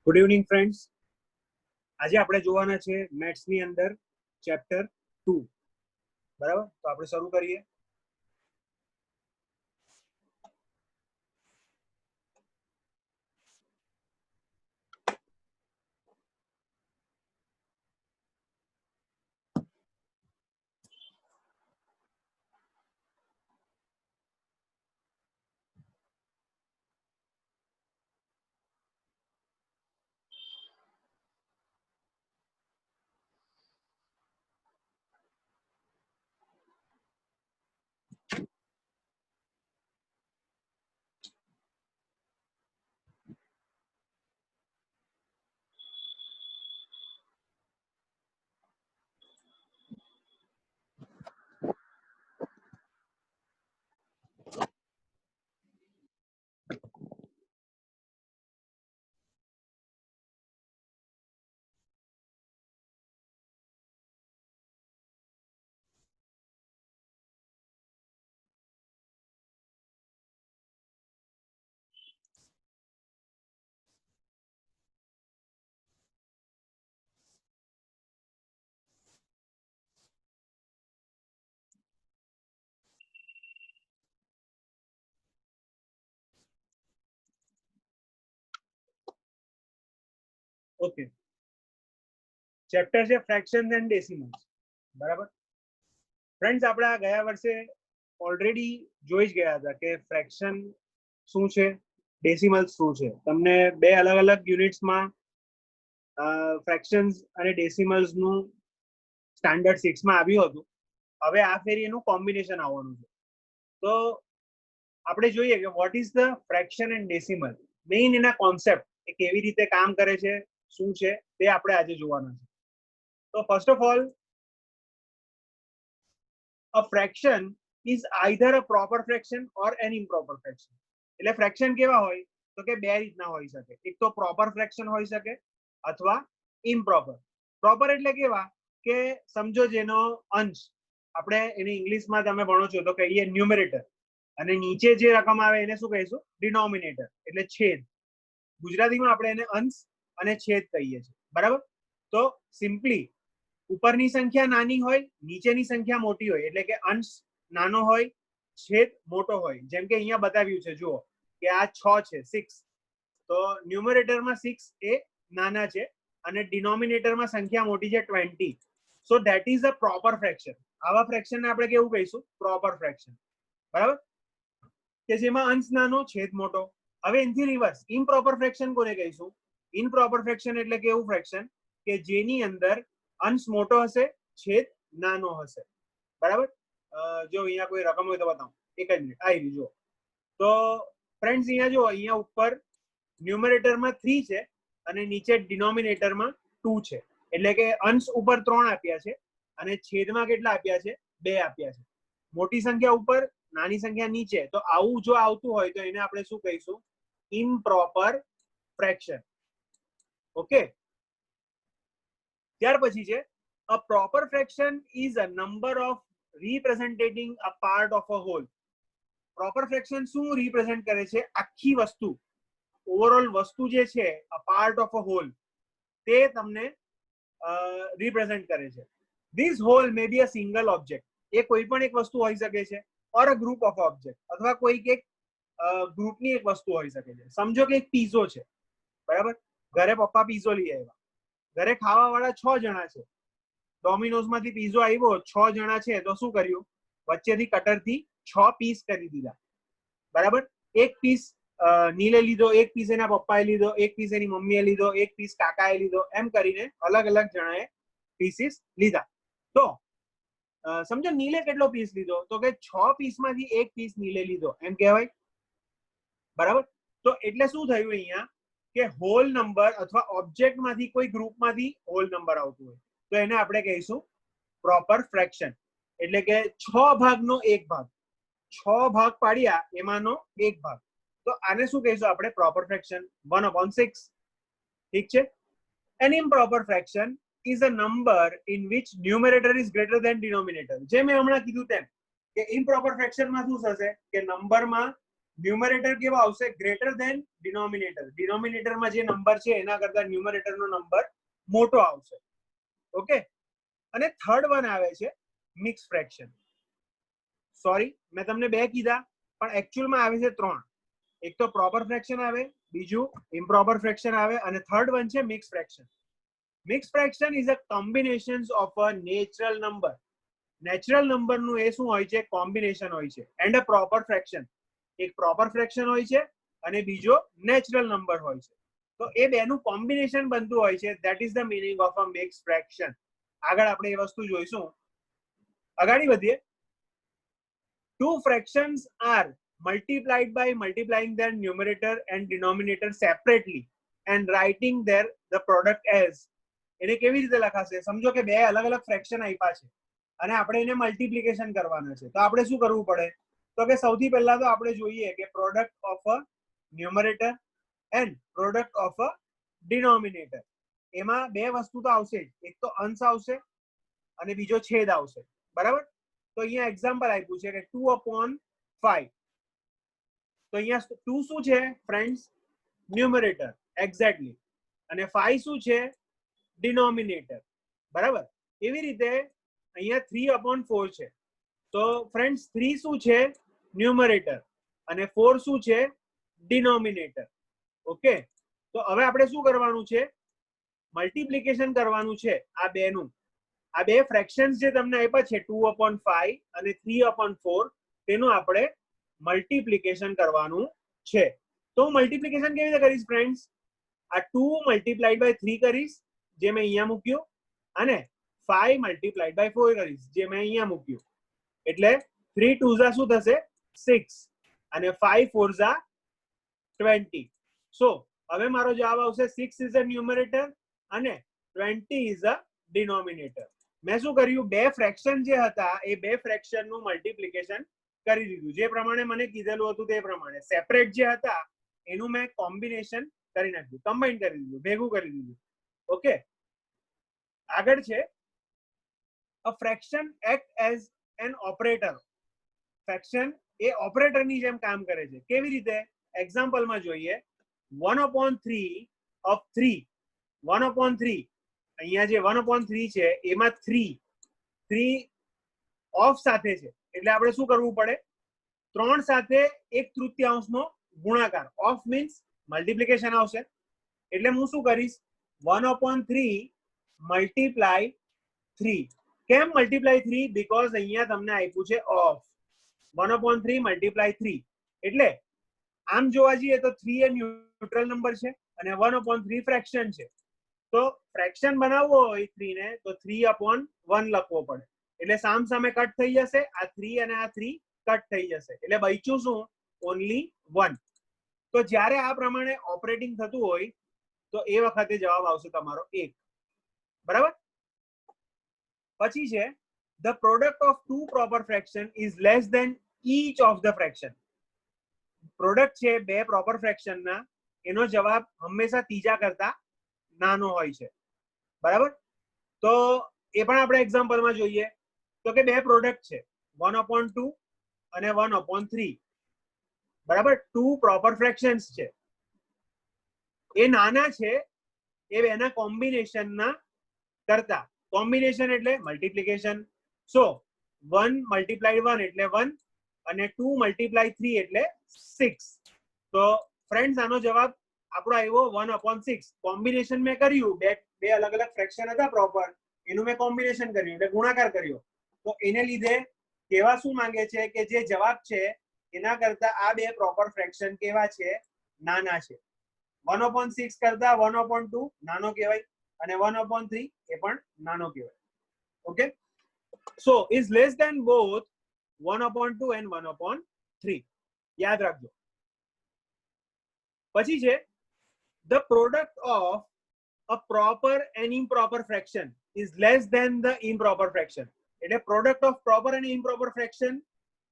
Good evening friends. આજે આપણે જોવાના છે મેથ્સની અંદર ચેપ્ટર 2. બરાબર, તો આપણે શરૂ કરીએ. ઓકે, ચેપ્ટર છે ફ્રેક્શન્સ એન્ડ ડેસિમલ્સ. બરાબર ફ્રેન્ડ્સ, આપણે આ ગયા વર્ષે ઓલરેડી જોઈ જ ગયા હતા કે ફ્રેક્શન શું છે, ડેસિમલ્સ શું છે. તમને બે અલગ અલગ યુનિટ્સમાં ફ્રેક્શન્સ અને ડેસિમલ્સ નું સ્ટાન્ડર્ડ 6 માં આવ્યું હતું. હવે આ ફેરી એનું કોમ્બિનેશન આવવાનું છે. તો આપણે જોઈએ કે what is the fraction and decimal. Main એના કોન્સેપ્ટ એ કેવી રીતે કામ કરે છે, શું છે, તે આપણે આજે જોવાના છે. તો first of all, a fraction is either a proper fraction or an improper fraction. એટલે ફ્રેક્શન કેવા હોય તો કે બે રીતના હોઈ શકે. એક તો પ્રોપર ફ્રેક્શન હોઈ શકે અથવા ઇમ્પ્રોપર. પ્રોપર એટલે કેવા કે સમજો જેનો અંશ આપણે એને ઇંગ્લિશમાં તમે ભણો છો તો કહીએ ન્યુમેરેટર, અને નીચે જે રકમ આવે એને શું કહીશું? ડિનોમિનેટર, એટલે છેદ. ગુજરાતીમાં આપણે એને અંશ અને છેદ કહીએ છીએ. બરાબર, તો સિમ્પલી ઉપરની સંખ્યા નાની હોય, નીચેની સંખ્યા મોટી હોય, એટલે કે અંશ નાનો હોય, છેદ મોટો હોય. જેમ કે અહીંયા બતાવ્યું છે, જુઓ કે આ 6 છે, 6. તો ન્યુમરેટરમાં 6 એ નાના છે અને ડિનોમિનેટરમાં સંખ્યા મોટી છે 20. So that is a proper fraction. આવા ફ્રેક્શનને આપણે કેવું કહીશું? Proper fraction. બરાબર, કે જેમાં અંશ નાનો, છેદ મોટો. હવે એનથી રિવર્સ ઇમ્પ્રોપર ફ્રેક્શન કોને કહીશું? ઇમ્પ્રોપર ફ્રેક્શન એટલે કેવું ફ્રેક્શન કે જેની અંદર અંશ મોટો હશે, છેદ નાનો હશે. બરાબર, જો અહીંયા કોઈ રકમ હોય તો બતાવો. એક જ મિનિટ, આવી જો. તો ફ્રેન્ડ્સ અહીંયા જો, અહીંયા ઉપર ન્યુમરેટરમાં 3 છે અને નીચે ડિનોમિનેટરમાં 2 છે. એટલે કે અંશ ઉપર 3 આપ્યા છે અને છેદમાં કેટલા આપ્યા છે? 2 આપ્યા છે. મોટી સંખ્યા ઉપર, નાની સંખ્યા નીચે. તો આવું જો આવતું હોય તો એને આપણે શું કહીશું? Improper fraction. ઓકે, ત્યાર પછી છે a proper fraction is a number of representing a part of a whole. proper fraction શું રિપ્રેઝન્ટ કરે છે? આખી વસ્તુ, ઓવરઓલ વસ્તુ જે છે, a part of a whole, તે તમને રિપ્રેઝન્ટ કરે છે. this whole may be a single object. એ કોઈ પણ એક વસ્તુ હોઈ શકે છે, or a group of object, અથવા કોઈક એક ગ્રુપની એક વસ્તુ હોઈ શકે છે. સમજો કે એક પીઝો છે. બરાબર, ઘરે પપ્પા પીઝો લઈ આવ્યા. ઘરે ખાવા વાળા 6 જણા છે. ડોમિનોઝ માંથી પીઝો આવ્યો, 6 જણા છે, તો શું કર્યું? વચ્ચેથી કટરથી 6 પીસ કરી દીધા. બરાબર, એક પીસ નીલે લીધો, એક પીસ એના પપ્પાએ લીધો, એક પીસ એની મમ્મીએ લીધો, એક પીસ કાકાએ લીધો, એમ કરીને અલગ અલગ જણાએ પીસીસ લીધા. તો સમજો નીલે કેટલો પીસ લીધો? તો કે 6 પીસમાંથી એક પીસ નીલે લીધો, એમ કહેવાય. બરાબર, તો એટલે શું થયું અહીંયા કે હોલ નંબર અથવા ઓબ્જેક્ટ માંથી કોઈ ગ્રુપમાંથી હોલ નંબર આવતું હોય તો એને આપણે કહીશું પ્રોપર ફ્રેક્શન. એટલે કે 6 ભાગનો એક ભાગ, 6 ભાગ પાડ્યા એમાંનો એક ભાગ. તો આને શું કહીશું આપણે? Proper fraction, 1/6. ઠીક છે. An improper fraction is a number in which numerator is greater than denominator. જે મેં હમણાં કીધું તેમ કે ઇમ્પ્રોપર ફ્રેક્શનમાં શું થશે કે નંબરમાં ન્યુમરેટર કેવો આવશે? Greater than denominator. ડિનોમિનેટરમાં જે નંબર છે એના કરતા ન્યુમરેટરનો નંબર મોટો આવશે. ઓકે. અને થર્ડ વન આવે છે મિક્સ ફ્રેક્શન. સોરી, મેં તમને બે કીધા પણ એકચ્યુઅલમાં આવે છે ત્રણ. એક તો પ્રોપર ફ્રેક્શન આવે, બીજું ઇમ્પ્રોપર ફ્રેક્શન આવે, અને થર્ડ વન છે mix fraction. Mix fraction is a combination of a natural number. Natural નંબરનું એ શું હોય છે? કોમ્બિનેશન હોય છે. And a proper fraction. એક પ્રોપર ફ્રેક્શન હોય છે અને બીજો નેચરલ નંબર હોય છે. તો એ બેનું કોમ્બિનેશન બનતું હોય છે. That is the meaning of a mix fraction. આગળ આપણે એ વસ્તુ જોઈશું. આગળ વધીએ. Two fractions are multiplied by multiplying their numerator and denominator separately and writing the product as. એને કેવી રીતે લખાશે? સમજો કે બે અલગ અલગ ફ્રેક્શન આપ્યા છે અને આપણે એને મલ્ટિપ્લિકેશન કરવાના છે. તો આપણે શું કરવું પડે? તો કે સૌથી પહેલા તો આપણે જોઈએ કે product of a numerator and product of a denominator. એમાં બે વસ્તુ તો આવશે જ. એક તો અંશ આવશે અને બીજો છેદ આવશે. બરાબર? તો અહીંયા એક્ઝામ્પલ આપ્યું છે કે 2/5. તો અહીંયા 2 શું છે ફ્રેન્ડ્સ? ન્યુમરેટર. એક્ઝેક્ટલી. અને 5 શું છે? ડિનોમિનેટર. બરાબર? એવી રીતે અહીંયા 3/4 છે. તો ફ્રેન્ડ્સ 3 શું છે? ન્યુમરેટર અને 4 શું છે? ડિનોમિનેટર. ઓકે. તો હવે આપણે શું કરવાનું છે? મલ્ટિપ્લિકેશન કરવાનું છે આ બેનું. આ બે ફ્રેક્શન્સ જે તમને આપ્યા છે 2/5 અને 3/4, તેનું આપણે મલ્ટિપ્લિકેશન કરવાનું છે. તો હું મલ્ટિપ્લિકેશન કેવી રીતે કરીશ ફ્રેન્ડ્સ? આ 2 મલ્ટીપ્લાઈડ બાય 3 કરીશ, જે મેં અહીંયા મૂક્યું, અને 5 મલ્ટીપ્લાઈડ બાય 4 કરીશ, જે મેં અહીંયા મૂક્યું. એટલે 3 2 શું થશે? 6 અને 5 4 20. સો હવે મારો જવાબ આવશે 6 ઇઝ અ ન્યુમરેટર અને 20 ઇઝ અ ડિનોમિનેટર. મેં શું કર્યું? બે ફ્રેક્શન જે હતા એ બે ફ્રેક્શન નું મલ્ટિપ્લિકેશન કરી દીધું. જે પ્રમાણે મને કીધેલું હતું તે પ્રમાણે સેપરેટ જે હતા એનું મેં કોમ્બિનેશન કરી નાખ્યું, કમ્બાઈન કરી દીધું, ભેગું કરી દીધું. ઓકે. આગળ છે a fraction act as an operator. Fraction એ ઓપરેટરની જેમ કામ કરે છે. કેવી રીતે? એક્ઝામ્પલમાં જોઈએ. 1/3 ઓફ 3. 1/3. અહીંયા જે 1/3 છે એમાં 3 ઓફ સાથે છે. એટલે આપણે શું કરવું પડે? 3 સાથે 1/3 નો ગુણાકાર. ઓફ મીન્સ મલ્ટિપ્લિકેશન આવશે. એટલે હું શું કરીશ? 1/3 મલ્ટીપ્લાય 3. કેમ મલ્ટીપ્લાય 3? બીકોઝ અહીંયા તમને આપ્યું છે ઓફ. 1/3 મલ્ટીપ્લાય 3. એટલે આમ જોવા જઈએ તો 3 એ ન્યુટ્રલ નંબર છે અને 1/3 ફ્રેક્શન છે. તો ફ્રેક્શન બનાવવો હોય 3 ને તો 3/1 લખવો પડે. એટલે સામ સામે કટ થઈ જશે. આ 3 અને આ 3 કટ થઈ જશે. એટલે બચ્યું શું? ઓનલી 1. તો જ્યારે આ પ્રમાણે ઓપરેટિંગ થતું હોય તો એ વખતે જવાબ આવશે તમારો 1. બરાબર? પછી છે the product of two proper fraction is less than each of the fraction. Product છે બે પ્રોપર ફ્રેક્શન ના, એનો જવાબ હંમેશા ત્રીજા કરતા નાનો હોય છે. બરાબર? તો એ પણ આપણે એક્ઝામ્પલમાં જોઈએ. તો કે બે પ્રોડક્ટ છે 1/2 અને 1/3. બરાબર? 2 પ્રોપર ફ્રેક્શન્સ છે. એ નાના છે એ બેના કોમ્બિનેશનના કરતા. કોમ્બિનેશન એટલે મલ્ટિપ્લિકેશન. સો 1 મલ્ટીપ્લાય 1 એટલે 1 અને 2 મલ્ટીપ્લાય 3 એટલે 6. તો ફ્રેન્ડ્સ આનો જવાબ આપણો આવ્યો 1/6. કોમ્બિનેશન મેં કર્યું. બે અલગ અલગ ફ્રેક્શન હતા પ્રોપર, એનું મેં કોમ્બિનેશન કર્યું એટલે ગુણાકાર કર્યો. તો એને લીધે કેવા શું માંગે છે કે જે જવાબ છે એના કરતા આ બે પ્રોપર ફ્રેક્શન કેવા છે? નાના છે. 1/6 કરતા 1/2 નાનો કહેવાય અને 1/3 એ પણ નાનો કહેવાય. Okay. So is less than both 1/2 and 1/3. યાદ રાખજો. પછી છે the product of a proper and improper fraction is less than the improper fraction. એટલે product of proper and improper fraction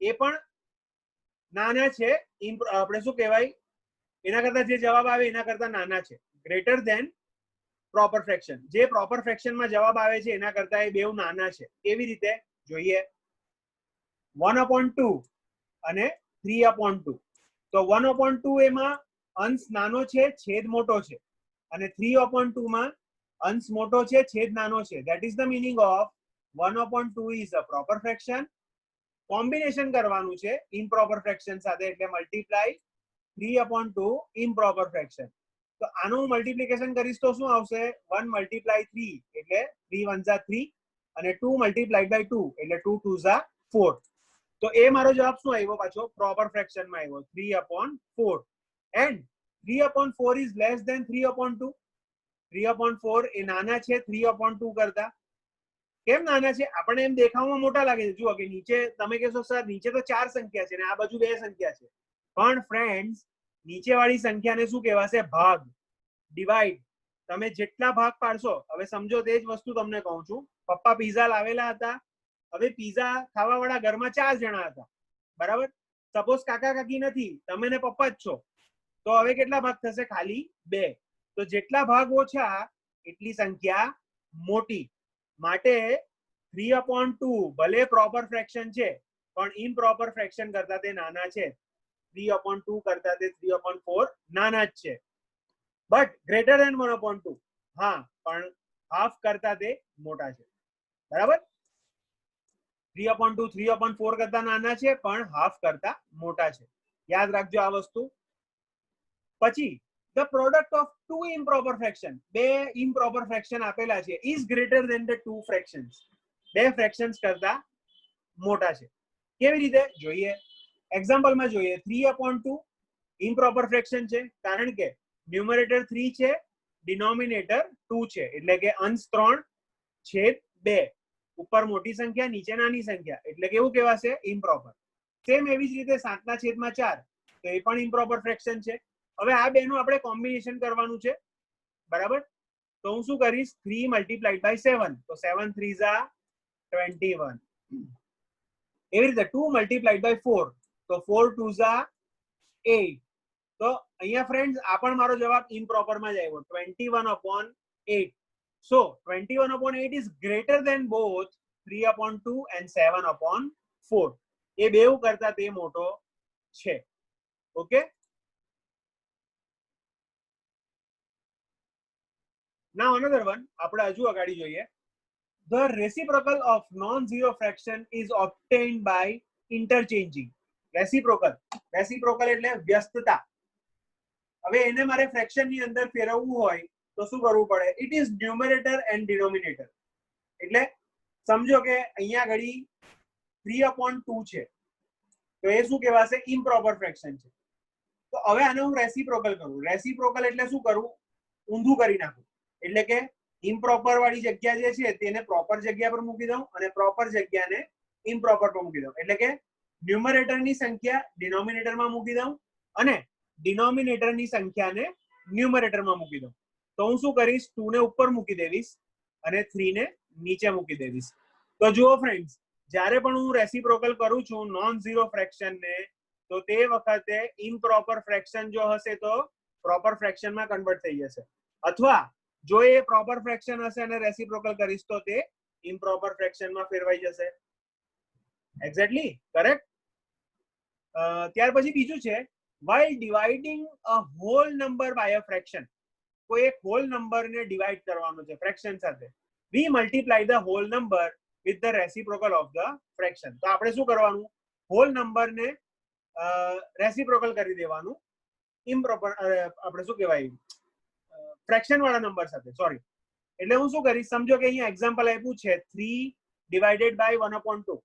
એ પણ નાના છે. આપણે શું કહેવાય? એના કરતા જે જવાબ આવે એના કરતા નાના છે. Greater than proper fraction. જે પ્રોપર ફ્રેક્શનમાં જવાબ આવે છે એના કરતા એ બેઉ નાના છે. કેવી રીતે? જોઈએ. 1/2 અને 3/2. તો 1/2 એમાં અંશ નાનો છે, છેદ મોટો છે, અને 3/2 માં અંશ મોટો છે, છેદ નાનો છે. That is the meaning of 1/2 is a proper fraction. Combination કરવાનું છે ઇમ્પ્રોપર ફ્રેક્શન સાથે, એટલે મલ્ટીપ્લાય 3/2 ઇમ્પ્રોપર ફ્રેક્શન. તો આનું મલ્ટીપ્લિકેશન કરીશ તો શું આવશે? 1 × 3 એટલે 3 × 1 = 3 અને 2 × 2 એટલે 2 × 2 = 4. તો એ મારો જવાબ શું આવ્યો? પાછો પ્રોપર ફ્રેક્શન માં આવ્યો 3/4. And 3/4 is less than 3/2. 3/4 એ નાના છે 3/2 કરતા. કેમ નાના છે? આપણે એમ દેખાવમાં મોટા લાગે છે. જુઓ કે નીચે તમે કહેશો સર નીચે તો 4 સંખ્યા છે ને આ બાજુ 2 સંખ્યા છે, પણ ફ્રેન્ડ્સ નીચેવાળી સંખ્યાને શું કહેવાશે? ભાગ, ડિવાઈડ. તમે જેટલા ભાગ પાડશો, હવે સમજો તે જ વસ્તુ તમને કહું છું. પપ્પા પીઝા લાવેલા હતા. હવે પીઝા ખાવા વાળા ઘરમાં 4 જણા હતા, બરાબર? સપોઝ કાકા કાકી નથી, તમે ને પપ્પા જ છો, તો હવે કેટલા ભાગ થશે? ખાલી 2. તો જેટલા ભાગ ઓછા એટલી સંખ્યા મોટી. માટે 3/2 ભલે પ્રોપર ફ્રેક્શન છે પણ ઇમ્પ્રોપર ફ્રેક્શન કરતા તે નાના છે. 3/2 કરતા તે 3/4 નાના જ છે. But greater than 1/2. હા, પણ હાફ કરતા તે મોટા છે, બરાબર? 3/2 3/4 કરતા નાના છે પણ હાફ કરતા મોટા છે. યાદ રાખજો આ વસ્તુ. પછી the product of two improper fraction, બે improper fraction આપેલા છે, is greater than the two fractions. બે fractions કરતા મોટા છે. કેવી રીતે જોઈએ? એક્ઝામ્પલ માં જોઈએ. 3/2 improper fraction છે, કારણ કે ન્યુમરેટર 3 છે, ડિનોમિનેટર 2 છે, એટલે કે અંશ 3 છેદ 2. ઉપર મોટી સંખ્યા, નીચે નાની સંખ્યા, એટલે કેવું કહેવાશે? ઇમ્પ્રોપર. સેમ એવી જ રીતે 7/4 તો એ પણ ઇમ્પ્રોપર ફ્રેક્શન છે. હવે આ બેનું આપણે કોમ્બિનેશન કરવાનું છે, બરાબર? તો હું શું કરીશ? 3 × 7, તો 7 × 3 = 21. એવી રીતે 2 × 4, તો 4 × 2 = 8. તો અહીંયા ફ્રેન્ડ્સ આ પણ મારો જવાબ ઇમ્પ્રોપર માં જ આવ્યો, 21/8. સો 21/8 is greater than both 3/2 and 7/4. એ બેઉ કરતા તે મોટો છે. ઓકે, now another one આપણે હજુ અગાડી જોઈએ. The reciprocal of non-zero fraction is obtained by interchanging. Reciprocal એટલે વ્યસ્તતા. હવે એને મારે ફ્રેક્શન ની અંદર ફેરવવું હોય તો શું કરવું પડે? It is numerator and denominator. એટલે સમજો કે અહીંયા ઘડી 3/2 છે, તો એ શું કહેવાશે? ઇમ્પ્રોપર ફ્રેક્શન છે. તો હવે આને હું રેસિપ્રોકલ કરું. રેસિપ્રોકલ એટલે શું કરું? ઊંધું કરી નાખું. એટલે કે ઇમ્પ્રોપર વાળી જગ્યા જે છે તેને પ્રોપર જગ્યા પર મૂકી દઉં અને પ્રોપર જગ્યાને ઇમ્પ્રોપર પર મૂકી દઉં. એટલે કે ન્યુમરેટરની સંખ્યા ડિનોમિનેટરમાં મૂકી દઉં અને ડિનોમિનેટરની સંખ્યાને ન્યુમરેટરમાં મૂકી દઉં. તો હું શું કરીશ? 2 ને ઉપર મૂકી દેવીશ અને 3 ને નીચે મૂકી દેવીશ. તો જુઓ ફ્રેન્ડ્સ, જ્યારે પણ હું રેસિપ્રોકલ કરું છું નોન ઝીરો ફ્રેક્શન ને, તો તે વખતે ઇમ્પ્રોપર ફ્રેક્શન જો હશે તો પ્રોપર ફ્રેક્શનમાં કન્વર્ટ થઈ જશે, અથવા જો એ પ્રોપર ફ્રેક્શન હશે અને રેસિપ્રોકલ કરીશ તો તે ઇમ્પ્રોપર ફ્રેક્શનમાં ફેરવાઈ જશે. Exactly correct. ત્યાર પછી બીજું છે, while dividing a whole number by a fraction. કોઈ એક હોલ નંબરને ડિવાઈડ કરવાનો છે ફ્રેક્શન સાથે, we multiply the whole number with the reciprocal of the fraction. તો આપણે શું કરવાનું? હોલ નંબરને રેસિપ્રોકલ કરી દેવાનું ઇમ્પ્રોપર, આપણે શું કહેવાય, ફ્રેક્શન વાળા નંબર સાથે. સોરી, એટલે હું શું કરીશ? સમજો કે અહીંયા એક્ઝામ્પલ આપ્યું છે 3 divided by 1/2.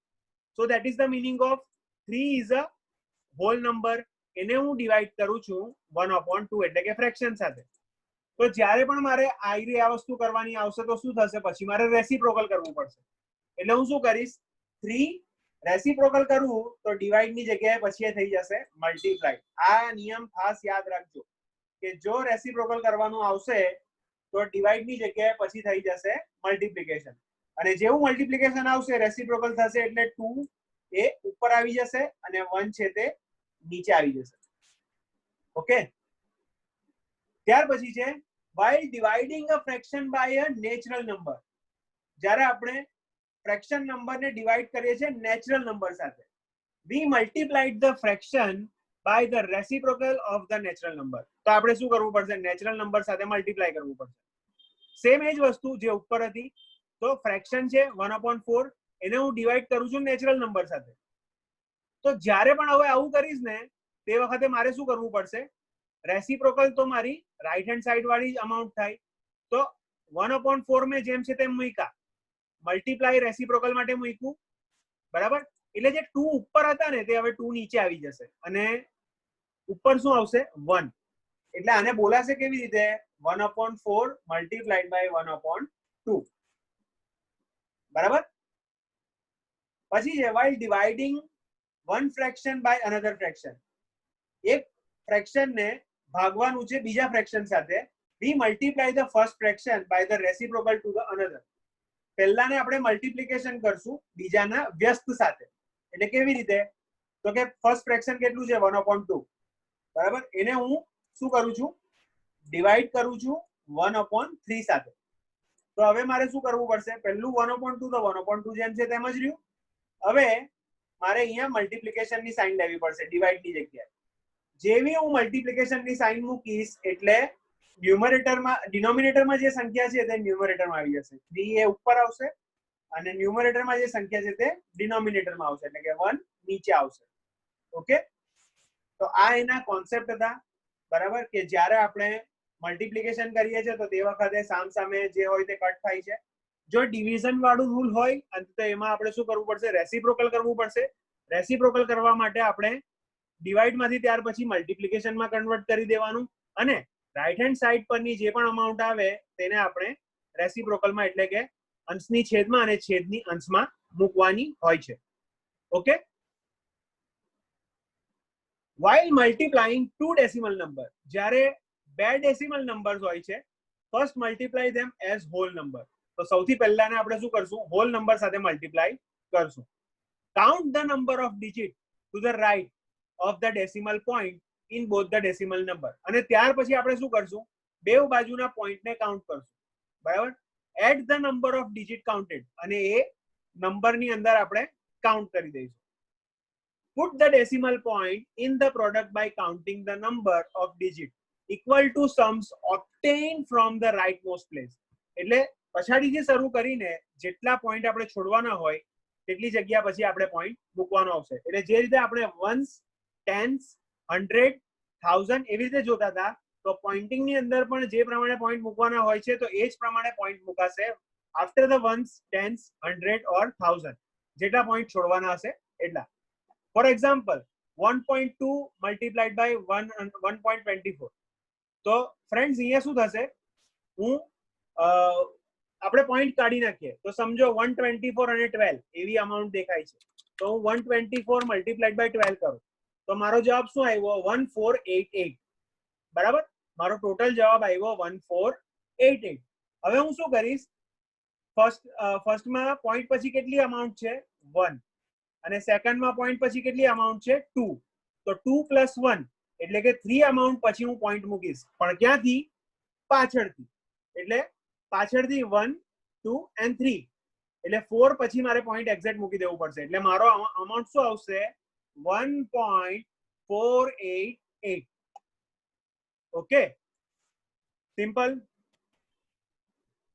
So that is the meaning of 3 is a whole number, એને હું ડિવાઈડ કરું છું 1/2 એટલે કે ફ્રેક્શન સાથે. તો જ્યારે પણ મારે આ વસ્તુ કરવાની આવશે તો શું થશે? પછી મારે રેસિપ્રોકલ કરવું પડશે. એટલે હું શું કરીશ? 3 રેસિપ્રોકલ કરવું તો ડિવાઈડ ની જગ્યાએ પછી થઈ જશે મલ્ટીપ્લાય. આ નિયમ ખાસ યાદ રાખજો કે જો રેસિપ્રોકલ કરવાનું આવશે તો ડિવાઈડ ની જગ્યાએ પછી થઈ જશે મલ્ટીપ્લિકેશન, અને જેવું મલ્ટીપ્લિકેશન આવશે રેસિપ્રોકલ થશે એટલે 2 એ ઉપર આવી જશે અને 1 છે તે નીચે આવી જશે. ઓકે, ત્યાર પછી છે while dividing a fraction by a natural number. જ્યારે આપણે ફ્રેક્શન નંબરને ડિવાઈડ કરીએ છીએ નેચરલ નંબર સાથે, we multiplied the fraction by the reciprocal of the natural number. તો આપણે શું કરવું પડશે? નેચરલ નંબર સાથે મલ્ટીપ્લાય કરવું પડશે. સેમ એ જ વસ્તુ જે ઉપર હતી. તો ફ્રેક્શન છે 1/4, એને હું ડિવાઈડ કરું છું નેચરલ નંબર સાથે. તો જ્યારે પણ હવે આવું કરીશ ને તે વખતે મારે શું કરવું પડશે? રેસિપ્રોકલ તો મારી રાઈટ હેન્ડ સાઈડ વાળી અમાઉન્ટ થાય. તો 1/4 મેં જેમ છે તેમ મૂક્યા, મલ્ટીપ્લાય રેસિપ્રોકલ માટે મૂક્યું, બરાબર. એટલે જે 2 ઉપર હતા ને તે હવે 2 નીચે આવી જશે અને ઉપર શું આવશે? 1. એટલે આને બોલાશે કેવી રીતે? 1/4 મલ્ટીપ્લાઈડ બાય 1/2. બરાબર. પછી છે while dividing one fraction by another fraction. એક ફ્રેક્શન ને ભાગવાનું છે બીજા ફ્રેક્શન સાથે. we multiply the first fraction by the reciprocal to the another. પહેલાને આપણે મલ્ટીપ્લિકેશન કરશું બીજાના વ્યસ્ત સાથે. એટલે કેવી રીતે? તો કે ફર્સ્ટ ફ્રેક્શન કેટલું છે? 1/2. બરાબર. એને હું શું કરું છું? ડિવાઈડ કરું છું 1/3 સાથે. તો હવે મારે શું કરવું પડશે? પહેલું 1/2 તો 1/2 જેમ છે તેમ જ રહ્યું. હવે મારે અહીંયા મલ્ટીપ્લિકેશનની સાઇન લેવી પડશે ડિવાઈડની જગ્યાએ. જેવી હું મલ્ટીપ્લિકેશનની સાઇન મૂકીશ એટલે ન્યુમરેટરમાં ડિનોમિનેટરમાં જે સંખ્યા છે તે ન્યુમરેટરમાં આવી જશે. 3 એ ઉપર આવશે અને ન્યુમરેટરમાં જે સંખ્યા છે તે ડિનોમિનેટરમાં આવશે, એટલે કે 1 નીચે આવશે. ઓકે. તો આ એના કોન્સેપ્ટ હતા, બરાબર, કે જ્યારે આપણે મલ્ટીપ્લિકેશન કરીએ છીએ તો તે વખતે સામે જે હોય તે કટ થાય છે. જો ડિવિઝન વાળું રૂલ હોય તો એમાં આપણે શું કરવું પડશે? રેસિપ્રોકલ કરવું પડશે. રેસિપ્રોકલ કરવા માટે આપણે ડિવાઈડ માંથી ત્યાર પછી મલ્ટીપ્લિકેશનમાં કન્વર્ટ કરી દેવાનું અને રાઈટ હેન્ડ સાઈડ પરની જે પણ અમાઉન્ટ આવે તેને આપણે રેસિપ્રોકલમાં એટલે કે અંશની છેદમાં અને છેદની અંશમાં મૂકવાની હોય છે. Okay. while multiplying two decimal number, જ્યારે બે ડેસિમલ નંબર્સ હોય છે, first multiply them as whole number. તો સૌથી પહેલાને આપણે શું કરશું? હોલ નંબર સાથે મલ્ટીપ્લાય કરશું. count the number of digit to the right of the decimal point in both the decimal number. અને ત્યાર પછી આપણે શું કરશું? બેવ બાજુના પોઈન્ટને કાઉન્ટ કરશું, બરાબર. add the number of digit counted, અને એ નંબરની અંદર આપણે કાઉન્ટ કરી દઈશું. put the decimal point in the product by counting the number of digit equal to sums obtained from the rightmost place. એટલે પછાડીથી શરૂ કરીને જેટલા પોઈન્ટ આપણે છોડવાના હોય તેટલી જગ્યા પછી આપણે પોઈન્ટ મૂકવાનો આવશે. એટલે જે રીતે આપણે વન્સ, ટેન્સ, 100, 1000 એવી રીતે જોતા હતા, તો પોઈન્ટિંગની અંદર પણ જે પ્રમાણે પોઈન્ટ મૂકવાના હોય છે તો એ જ પ્રમાણે પોઈન્ટ મૂકાશે આફ્ટર ધ વન્સ, ટેન્સ, 100 ઓર 1000. જેટલા પોઈન્ટ છોડવાના હશે એટલા. For example, 1.2 multiplied by 1.24. તો ફ્રેન્ડ્સ અહીંયા શું થશે? હું આપણે પોઈન્ટ કાઢી નાખીએ તો સમજો 124 અને 12 એવી અમાઉન્ટ દેખાય છે. તો હું 124 મલ્ટીપ્લાઈડ બાય 12 કરું તો મારો જવાબ શું આવ્યો? 1488. બરાબર. મારો ટોટલ જવાબ આવ્યો 1488. હવે હું શું કરીશ? ફર્સ્ટમાં પોઈન્ટ પછી કેટલી અમાઉન્ટ છે? 1. અને સેકન્ડમાં પોઈન્ટ પછી કેટલી અમાઉન્ટ છે? 2. તો 2 + 1 એટલે કે 3 અમાઉન્ટ પછી હું પોઈન્ટ મૂકીશ, પણ ક્યાંથી? પાછળથી. એટલે પાછળથી 1, 2 and 3 એટલે 4 પછી મારે પોઈન્ટ એક્ઝેક્ટ મૂકી દેવું પડશે. એટલે મારો અમાઉન્ટ શું આવશે? 1.488. Okay, simple.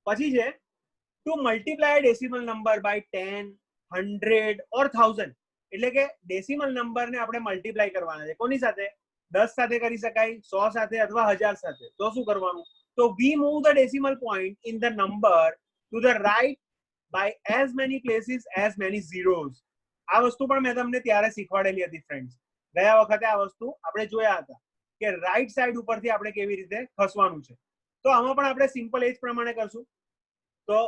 પછી છે to multiply decimal number by 10, 100 or 1000. એટલે કે ડેસિમલ નંબરને આપણે મલ્ટીપ્લાય કરવાના છે. કોની સાથે? 10 સાથે કરી શકાય, 100 સાથે અથવા 1000 સાથે. તો શું કરવાનું? તો we move the decimal point in the number to the right by as many places as many zeros. આ વસ્તુ પણ મેં તમને ત્યારે શીખવાડેલી હતી ફ્રેન્ડ્સ. ગયા વખતે આ વસ્તુ આપણે જોયા હતા કે રાઈટ સાઈડ ઉપરથી આપણે કેવી રીતે ખસવાનું છે. તો આમાં પણ આપણે સિમ્પલ એ જ પ્રમાણે કરશું. તો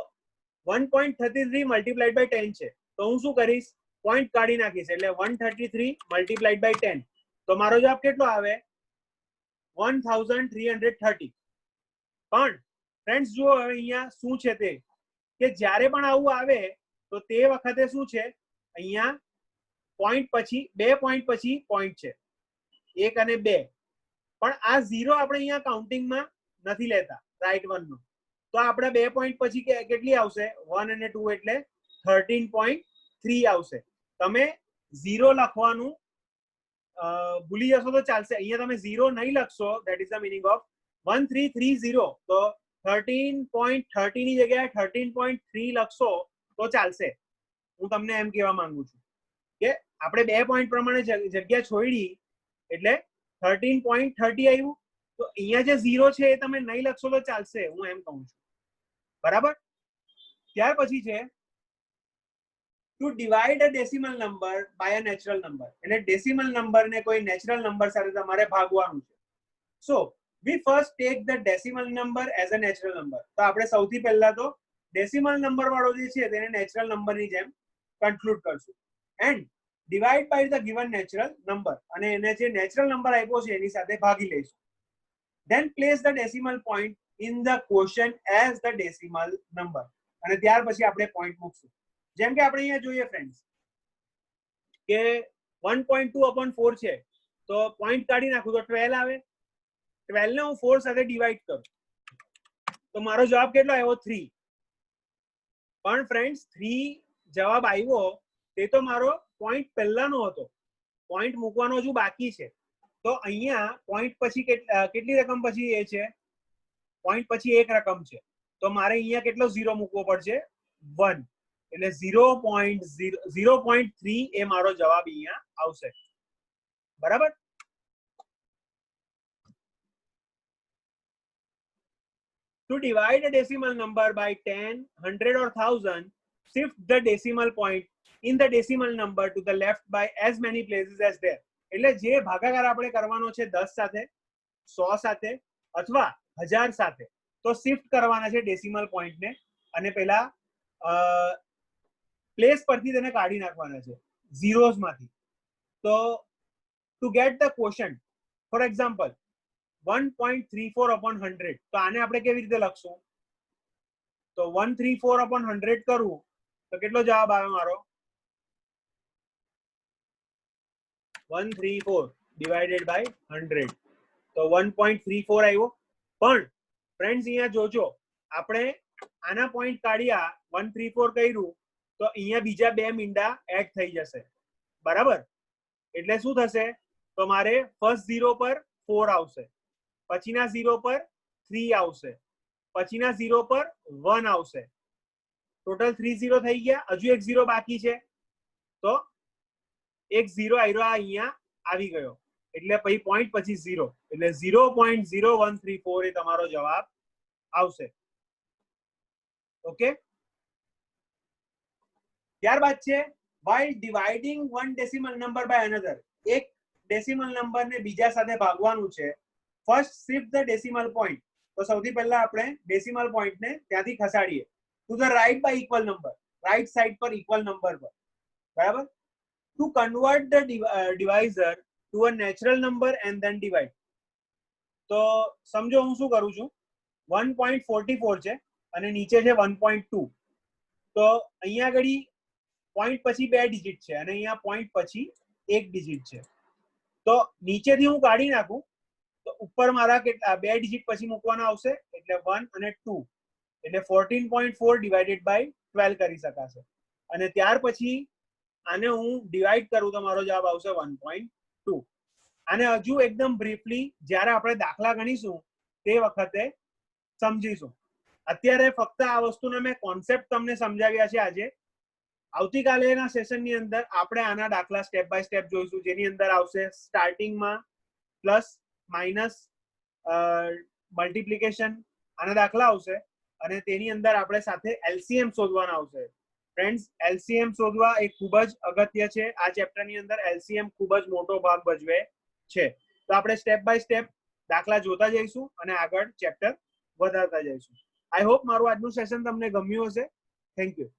1.33 મલ્ટીપ્લાઈડ બાય 10 છે, તો હું શું કરીશ? પોઈન્ટ કાઢી નાખીશ, એટલે 133 મલ્ટીપ્લાઈડ બાય 10. તો મારો જવાબ કેટલો આવે? 1330. પણ ફ્રેન્ડ્સ જુઓ હવે અહીંયા શું છે તે, કે જ્યારે પણ આવું આવે તો તે વખતે શું છે? અહીંયા પોઈન્ટ પછી 2 પોઈન્ટ પછી પોઈન્ટ છે 1 અને 2, પણ આ 0 આપણે અહીંયા કાઉન્ટિંગમાં નથી લેતા રાઈટ 1 નો. તો આપણે 2 પોઈન્ટ પછી કેટલી આવશે? 1 અને 2 એટલે 13.3 આવશે. તમે 0 લખવાનું ભૂલી જશો તો ચાલશે. અહીંયા તમે 0 નહીં લખશો, that is the meaning of 1330, તો 13.30 ની જગ્યાએ 13.3 લખશો તો ચાલશે. હું તમને એમ કહેવા માંગુ છું કે આપણે 2 પોઈન્ટ પ્રમાણે જગ્યા છોડી એટલે 13.30 આવ્યું. તો અહીંયા જે 0 છે એ તમે નહીં લખશો તો ચાલશે, હું એમ કહું છું. બરાબર. ત્યાર પછી છે to divide a decimal number by a natural number. એટલે ડેસિમલ નંબર ને કોઈ નેચરલ નંબર સાથે તમારે ભાગવાનું છે. So we first take the decimal number as a natural number. તો આપણે સૌથી પહેલા તો ડેસિમલ નંબર વાળો જે છે તેને નેચરલ નંબરની જેમ કન્ક્લુડ કરશું and divide by the given natural number, અને એને જે નેચરલ નંબર આપ્યો છે એની સાથે ભાગી લઈશું. Then place the decimal point in the quotient as the decimal number, અને ત્યાર પછી આપણે પોઈન્ટ મૂકશું. જેમ કે આપણે અહીંયા જોઈએ ફ્રેન્ડ્સ કે 1.2/4 છે, તો પોઈન્ટ કાઢી નાખું તો 12 આવે. 12 ને હું 4 સાથે ડિવાઈડ કરું તો મારો જવાબ કેટલો આવ્યો? 3. પણ ફ્રેન્ડ્સ 3 જવાબ આવ્યો તે તો મારો પોઈન્ટ પહેલાનો હતો, પોઈન્ટ મૂકવાનો હજુ બાકી છે. તો અહીંયા પોઈન્ટ પછી કેટલી રકમ પછી એ છે? પોઈન્ટ પછી એક રકમ છે, તો મારે અહીંયા કેટલો 0 મૂકવો પડશે? 1. એટલે 0.3 એ મારો જવાબ અહીંયા આવશે. બરાબર. To divide a decimal number by 10, 100 or 1000, shift the decimal point in the decimal number to the left by as many places as there. એટલે જે ભાગાકાર આપણે કરવાનો છે 10 સાથે, 100 સાથે અથવા 1000 સાથે, તો શિફ્ટ કરવાના છે ડેસિમલ પોઈન્ટને અને પેલા પ્લેસ પરથી તેને કાઢી નાખવાના છે ઝીરોઝ માંથી. તો two get the quotient, for example 1.34/100, તો આને આપણે કેવી રીતે લખશું? તો 134/100 કરવું તો કેટલો જવાબ આવે મારો? 134 ડિવાઇડેડ બાય 100, તો 1.34 આવ્યો. પણ ફ્રેન્ડ્સ અહીંયા જોજો, આપણે આના પોઈન્ટ કાઢ્યા, 134 કર્યું તો અહીંયા બીજા 2 મીંડા એડ થઈ જશે. બરાબર. એટલે શું થશે? તો મારે ફર્સ્ટ 0 પર 4 આવશે, પછીના 0 પર 3 આવશે, પછીના 0 પર 1 આવશે. ટોટલ 3 0 થઈ ગયા. હજુ એક 0 બાકી છે, તો એક 0 અહીંયા આવી ગયો, એટલે પછી પોઈન્ટ પછી 0, એટલે 0.0134 એ તમારો જવાબ આવશે. ઓકે. ત્યારબાદ છે while dividing one decimal number by another. એક ડેસિમલ નંબરને બીજા સાથે ભાગવાનું છે. First shift the decimal point. તો સૌથી પહેલા આપણે ડેસિમલ પોઈન્ટને ત્યાંથી ખસાડીએ to the right by equal number, right side પર ઇક્વલ નંબર પર. બરાબર. To convert the divisor to a natural number and then divide. તો સમજો હું શું કરું છું, 1.44 છે અને નીચે છે 1.2. તો અહીંયા આગળ પોઈન્ટ પછી 2 ડિજિટ છે અને અહીંયા પોઈન્ટ પછી 1 ડિજિટ છે. તો નીચેથી હું કાઢી નાખું તો ઉપર મારા કેટલા 2 ડિજિટ પછી મૂકવાના આવશે, એટલે 1 અને 2, એટલે 14.4 ડિવાઇડેડ બાય 12 કરી શકાશે. અને ત્યાર પછી આને હું ડિવાઈડ કરું તો મારો જવાબ આવશે 1.2. આને હજુ એકદમ બ્રીફલી જ્યારે આપણે દાખલા ગણીશું તે વખતે સમજીશું. અત્યારે ફક્ત આ વસ્તુને મેં કોન્સેપ્ટ તમને સમજાવ્યા છે આજે. આવતીકાલેના સેશનની અંદર આપણે આના દાખલા સ્ટેપ બાય સ્ટેપ જોઈશું, જેની અંદર આવશે સ્ટાર્ટિંગમાં પ્લસ માઇનસ મલ્ટિપ્લિકેશન આના દાખલા આવશે, અને તેની અંદર આપણે સાથે એલસીએમ શોધવાના આવશે. ફ્રેન્ડ્સ, એલસીએમ શોધવા એ ખૂબ જ અગત્ય છે. આ ચેપ્ટરની અંદર એલસીએમ ખૂબ જ મોટો ભાગ ભજવે છે. તો આપણે સ્ટેપ બાય સ્ટેપ દાખલા જોતા જઈશું અને આગળ ચેપ્ટર વધારતા જઈશું. આઈ હોપ મારું આજનું સેશન તમને ગમ્યું હશે. Thank you.